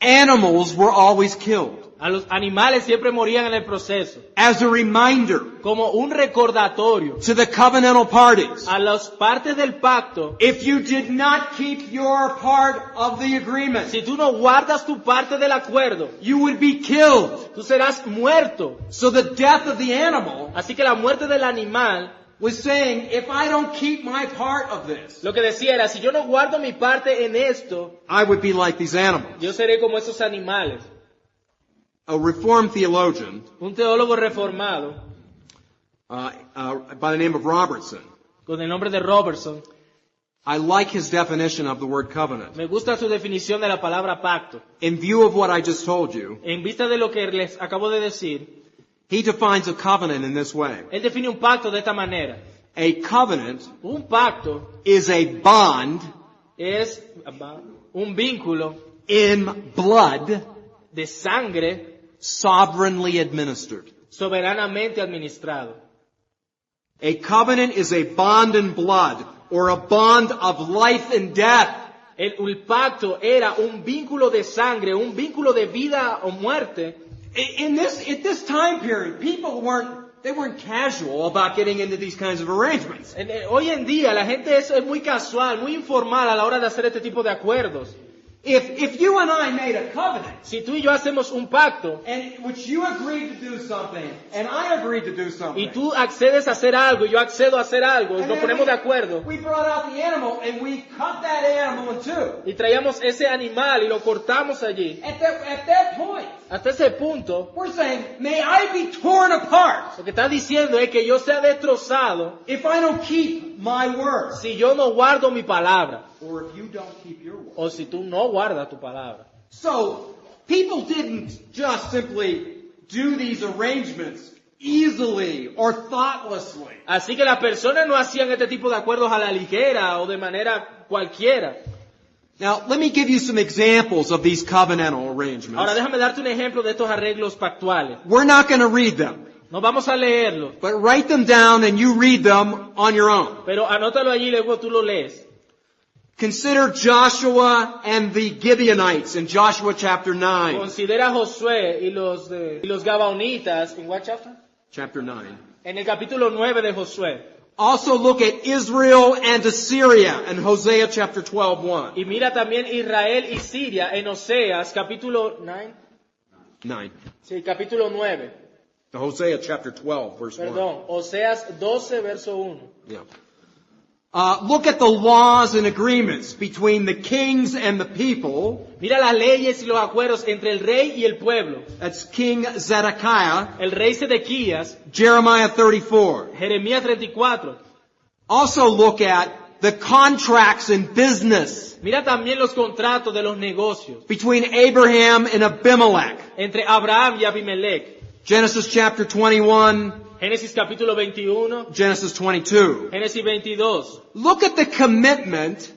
Animals were always killed A los animales siempre morían en el proceso, as a reminder como un recordatorio to the covenantal parties. a las partes del pacto. If you did not keep your part of the agreement, Si tú no guardas tu parte del acuerdo, you would be killed. tú serás muerto. So the death of the animal Así que la muerte del animal, was saying, if I don't keep my part of this, lo que decía era, si yo no guardo mi parte en esto, I would be like these animals. yo seré como esos animales. A Reformed theologian Un teólogo reformado, by the name of Robertson, con el nombre de Robertson, I like his definition of the word covenant. me gusta su definición de la palabra pacto. In view of what I just told you, En vista de lo que les acabo de decir, he defines a covenant in this way. él define un pacto de esta manera. A covenant Un pacto is a bond es un vínculo in blood de sangre sovereignly administered. soberanamente administrado. A covenant is a bond in blood or a bond of life and death. El pacto era un vínculo de sangre, un vínculo de vida o muerte. At this time period, people weren't casual about getting into these kinds of arrangements. Hoy en día la gente es muy casual, muy informal a la hora de hacer este tipo de acuerdos. If you and I made a covenant, Si tú y yo hacemos un pacto in which you agreed to do something, and I agreed to do something, y tú accedes a hacer algo y yo accedo a hacer algo y and nos then ponemos de acuerdo we brought out the animal and we cut that animal in two. y traíamos ese animal y lo cortamos allí. At that point, Hasta ese punto, we're saying, may I be torn apart lo que está diciendo es que yo sea destrozado if I don't keep my word. si yo no guardo mi palabra, Or if you don't keep your word. o si tú no guardas tu palabra. So, people didn't just simply do these arrangements easily or thoughtlessly. Así que las personas no hacían este tipo de acuerdos a la ligera o de manera cualquiera. Now, let me give you some examples of these covenantal Ahora arrangements. déjame darte un ejemplo de estos arreglos pactuales. We're not going to read them, No vamos a leerlo, but write them down and you read them on your own. pero anótalo allí y luego tú lo lees. Consider Joshua and the Gibeonites in Joshua chapter 9. Considera a Josué y los Gabaonitas, ¿en what chapter? Chapter 9. En el capítulo 9 de Josué. Also look at Israel and Assyria in Hosea chapter 12:1. Y mira también Israel y Siria en Oseas, capítulo 9. 9. Sí, capítulo 9. The Hosea chapter 12 verse 1. Perdón, Oseas 12, verso 1. Yeah. Look at the laws and agreements between the kings and the people. Mira las leyes y los acuerdos entre el rey y el pueblo. That's King Zedekiah, El rey Sedequías, Jeremiah 34. Jeremías 34. Also look at the contracts in business Mira también los contratos de los negocios between Abraham and Abimelech. entre Abraham y Abimelech. Genesis chapter 21, Génesis capítulo 21, Genesis 22. Génesis 22. Look at the commitment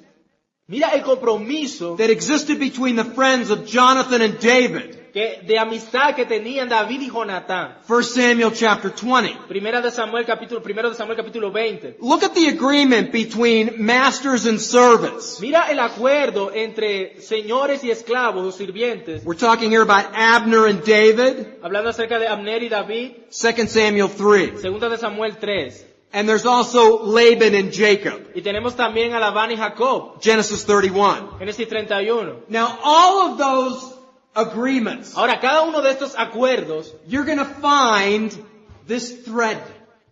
Mira el compromiso that existed between the friends of Jonathan and David. de amistad que tenían David y Jonatán. 1 Samuel chapter 20. Primero de Samuel capítulo 20. Look at the agreement between masters and servants. Mira el acuerdo entre señores y esclavos o sirvientes, We're talking here about Abner and David, hablando acerca de Abner y David, 2 Samuel 3. segunda de Samuel 3. And there's also Laban and Jacob, Y tenemos también a Labán y Jacob, Genesis 31. Génesis 31. Now all of those agreements, Ahora, cada uno de estos acuerdos, you're going to find this thread.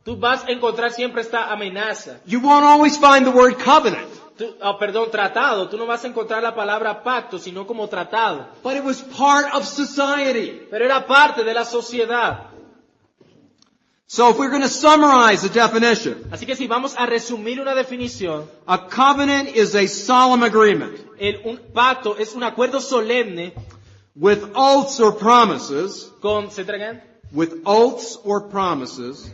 tú vas a encontrar siempre esta amenaza. You won't always find the word covenant, Tratado. Tú no vas a encontrar la palabra pacto, sino como tratado. but it was part of society. Pero era parte de la sociedad. So if we're going to summarize the definition, Así que si vamos a resumir una definición, a covenant is a solemn agreement un pacto es un acuerdo solemne with oaths or promises, ¿se entregan? with oaths or promises,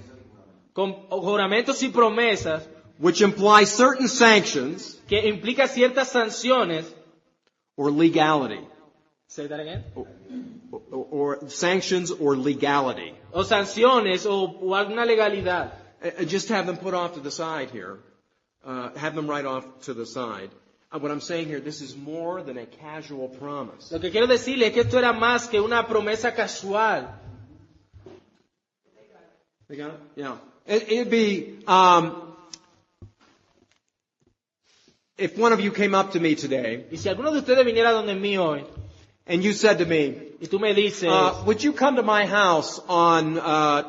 Con juramentos y promesas which imply certain sanctions que implica ciertas sanciones. or legality, ¿Se entregan? or sanctions or legality. O sanciones o alguna legalidad. Just have them put off to the side here. Have them right off to the side. What I'm saying here, this is more than a casual promise. Lo que quiero decirle es que esto era más que una promesa casual. They got it? Yeah. It'd be, if one of you came up to me today Y si alguno de ustedes viniera donde mí hoy and you said to me, y tú me dices, would you come to my house on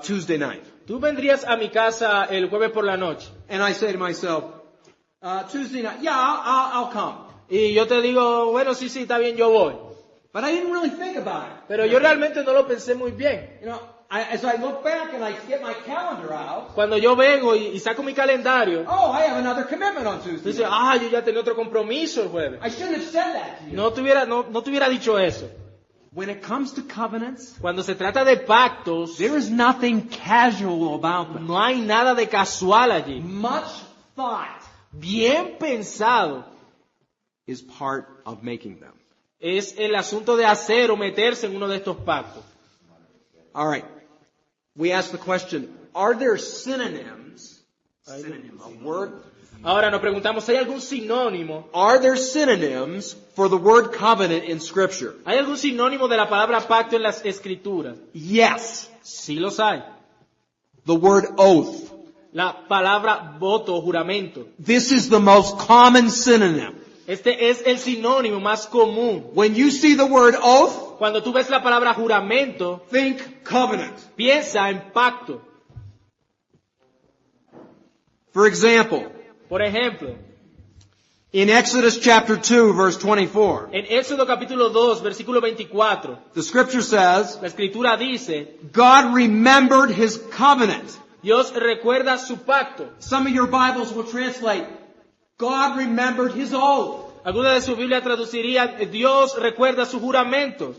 Tuesday night? tú vendrías a mi casa el jueves por la noche. And I say to myself, Tuesday night, yeah, I'll come. Y yo te digo, bueno, sí, está bien, yo voy. But I didn't really think about it. Pero yo realmente no lo pensé muy bien. You know, as I look back and I get my calendar out, Cuando yo vengo y saco mi calendario, oh, I have another commitment on Tuesday dice, night. yo ya tenía otro compromiso el jueves. I shouldn't have said that to you. No te hubiera dicho eso. When it comes to covenants, Cuando se trata de pactos, there is nothing casual about them. no hay nada de casual allí. Much thought Bien pensado is part of making them. es el asunto de hacer o meterse en uno de estos pactos. All right. We ask the question, are there synonyms? Synonym, a word. Ahora nos preguntamos, ¿hay algún sinónimo? Are there synonyms for the word covenant in Scripture? ¿Hay algún sinónimo de la palabra pacto en las escrituras? Yes. Sí los hay. The word oath. La palabra voto o juramento. This is the most common synonym. Este es el sinónimo más común. When you see the word oath, Cuando tú ves la palabra juramento, think covenant. piensa en pacto. For example, Por ejemplo, in Exodus chapter 2, verse 24, en Éxodo capítulo 2, versículo 24, the Scripture says, la escritura dice, God remembered His covenant Dios recuerda su pacto. Some of your Bibles will translate, God remembered his oath. Alguna de su Biblia traduciría, Dios recuerda su juramento.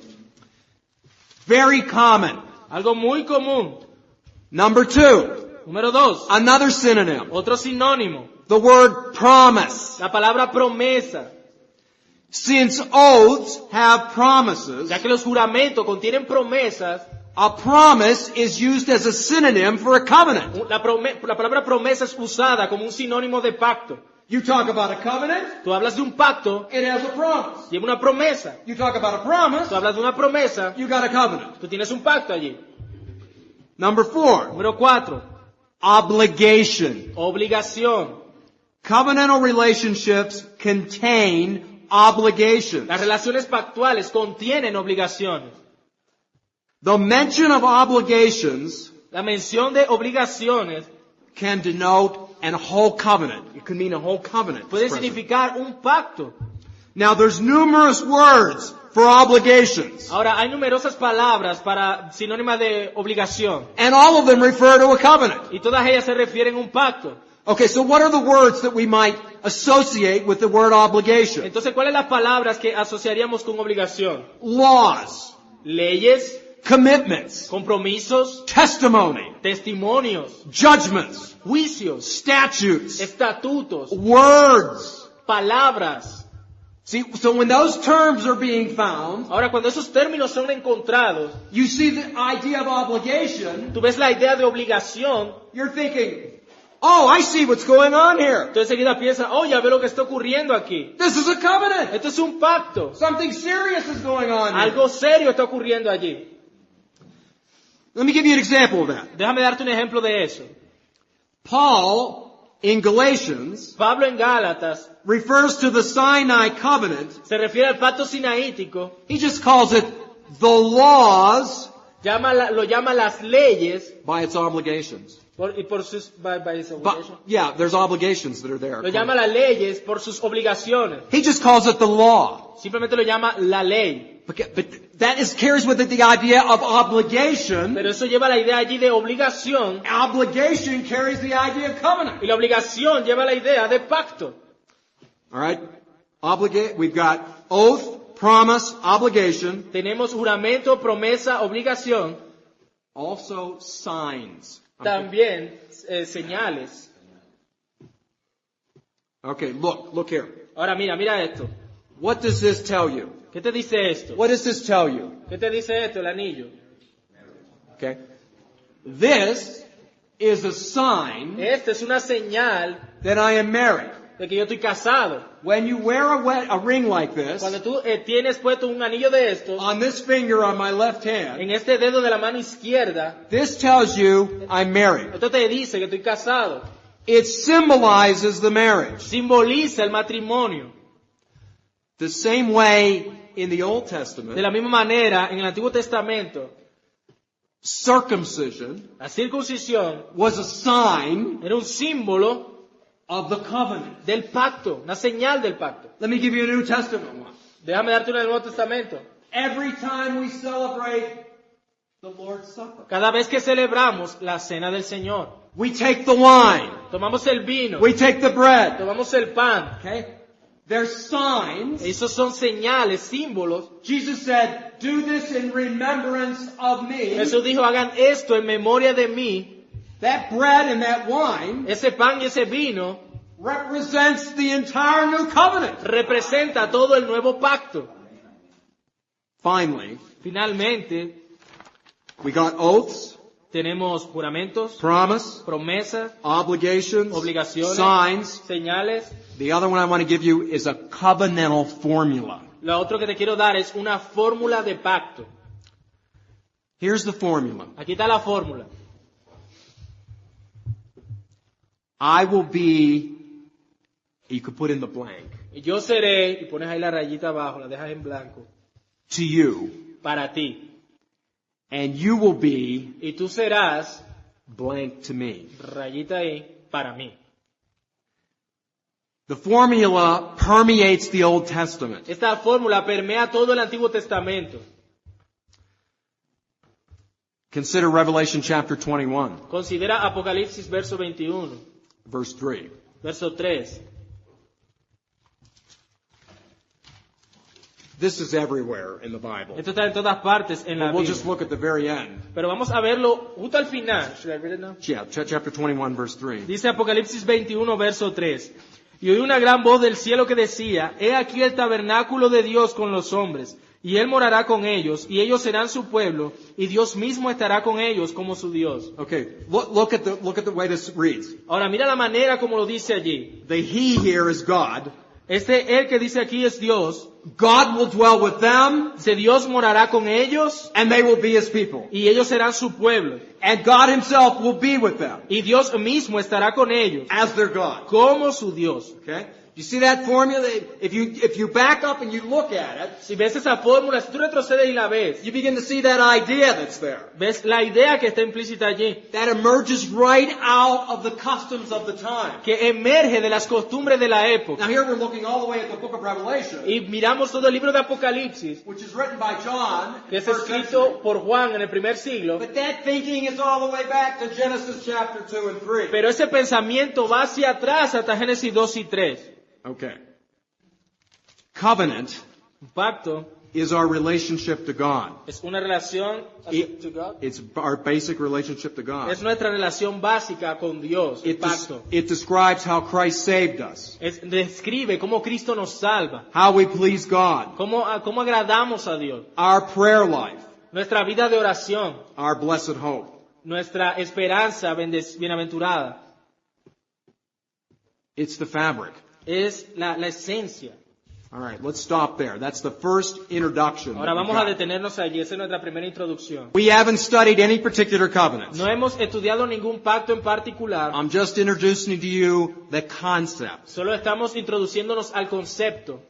Very common. Algo muy común. Number 2, Número 2. another synonym, Otro sinónimo. the word promise. La palabra promesa. Since oaths have promises, Ya que los juramentos contienen promesas, a promise is used as a synonym for a covenant. la palabra promesa es usada como un sinónimo de pacto. You talk about a covenant, Tú hablas de un pacto, it has a promise. lleva una promesa. You talk about a promise, Tú hablas de una promesa, you got a covenant. tú tienes un pacto allí. Number 4, Número 4. obligation. Obligación. Covenantal relationships contain obligations. Las relaciones pactuales contienen obligaciones. The mention of obligations La mención de obligaciones can denote a whole covenant. It could mean a whole covenant. puede present. significar un pacto. Now there's numerous words for obligations, Ahora, hay numerosas palabras para sinónimas de obligación. and all of them refer to a covenant. Y todas ellas se refieren a un pacto. Okay, so what are the words that we might associate with the word obligation? Entonces, ¿cuáles las palabras que asociaríamos con obligación? Laws, Leyes, commitments, compromisos, testimony, testimonios, judgments, juicios, statutes, estatutos, words. palabras. See, so when those terms are being found, Ahora, cuando esos términos son encontrados, you see the idea of obligation, tú ves la idea de obligación, you're thinking, oh, I see what's going on here. tú enseguida piensas, oh, ya ve lo que está ocurriendo aquí. This is a covenant. Esto es un pacto. Something serious is going on here. Algo serio está ocurriendo allí. Let me give you an example of that. Déjame darte un ejemplo de eso. Paul, in Galatians, Pablo en Gálatas refers to the Sinai covenant. se refiere al pacto sinaítico, He just calls it the laws lo llama las leyes by its obligations. y por sus by its But, obligation. yeah, there's obligations that are there. Lo llama las leyes por sus obligaciones. He just calls it the law. Simplemente lo llama la ley. But that carries with it the idea of obligation. Pero eso lleva la idea allí de obligación Obligation carries the idea of covenant. y la obligación lleva la idea de pacto. All right? We've got oath, promise, obligation. Tenemos juramento, promesa, obligación, Also signs. también señales. Okay, look here. Ahora mira esto. What does this tell you? ¿Qué te dice esto? What does this tell you? ¿Qué te dice esto, el anillo? Okay? This is a sign Esta es una señal that I am married. de que yo estoy casado. When you wear a ring like this, Cuando tú tienes puesto un anillo de estos on this finger on my left hand, en este dedo de la mano izquierda, this tells you I'm married. esto te dice que estoy casado. It symbolizes the marriage. Simboliza el matrimonio. The same way in the Old De Testament, la misma manera, en el Antiguo Testamento, circumcision la circuncisión was a sign era un símbolo of the covenant. del pacto, una señal del pacto. Let me give you a New Testament one. Déjame darte una del Nuevo Testamento. Every time we celebrate the Lord's Supper, Cada vez que celebramos la cena del Señor, we take the wine, tomamos el vino, we take the bread. tomamos el pan. Okay? They're signs. Esos son señales, símbolos. Jesus said, do this in remembrance of me. Jesús dijo, hagan esto en memoria de mí. That bread and that wine Ese pan y ese vino represents the entire new covenant. representa todo el nuevo pacto. Finally, Finalmente, we got oaths, tenemos juramentos, promise, promesas, obligations, obligaciones, signs. señales. The other one I want to give you is a covenantal formula. Lo otro que te quiero dar es una fórmula de pacto. Here's the formula. Aquí está la fórmula. I will be, you could put in the blank, Y yo seré, y pones ahí la rayita abajo, la dejas en blanco, to you, para ti. and you will be Y tú serás, blank to me. rayita ahí, para mí. The formula permeates the Old Testament. Esta fórmula permea todo el Antiguo Testamento. Consider Revelation chapter 21, Considera Apocalipsis verso 21, verse 3. verso 3. This is everywhere in the Bible. Esto está en todas partes en la We'll just Biblia. look at the very end. Pero vamos a verlo justo al final. Should I read it now? Yeah, chapter 21, verse 3. Dice Apocalipsis 21, verso 3. Y oí una gran voz del cielo que decía, He aquí el tabernáculo de Dios con los hombres, y Él morará con ellos, y ellos serán su pueblo, y Dios mismo estará con ellos como su Dios. Okay, look at the way this reads. Ahora mira la manera como lo dice allí. The he here is God. Él que dice aquí es Dios. God will dwell with them, Dice Dios morará con ellos, and they will be his people. y ellos serán su pueblo. And God himself will be with them Y Dios mismo estará con ellos, as their God. como su Dios. Okay? You see that formula? If you back up and you look at it, Si ves esa fórmula, si tú retrocedes y la ves, you begin to see that idea that's there. ves la idea que está implícita allí, That emerges right out of the customs of the time. que emerge de las costumbres de la época. Now here we're looking all the way at the book of Revelation, Y miramos todo el libro de Apocalipsis, which is written by John in que es the first century. escrito por Juan en el primer siglo, But that thinking is all the way back to Genesis chapter 2 and 3. pero ese pensamiento va hacia atrás hasta Génesis 2 y 3. Okay. Covenant Un pacto is our relationship to God. es una relación to God. It's our basic relationship to God. Es nuestra relación básica con Dios, el pacto. It describes how Christ saved us, Describe cómo Cristo nos salva, how we please God, cómo agradamos a Dios, our prayer life, nuestra vida de oración, our blessed hope. nuestra esperanza bienaventurada. It's the fabric. Es la esencia. All right, let's stop there. That's the first introduction. Ahora that we vamos a got. detenernos allí. Esa es nuestra primera introducción. We haven't studied any particular covenants. No hemos estudiado ningún pacto en particular. I'm just introducing to you the concept. Solo estamos introduciéndonos al concepto.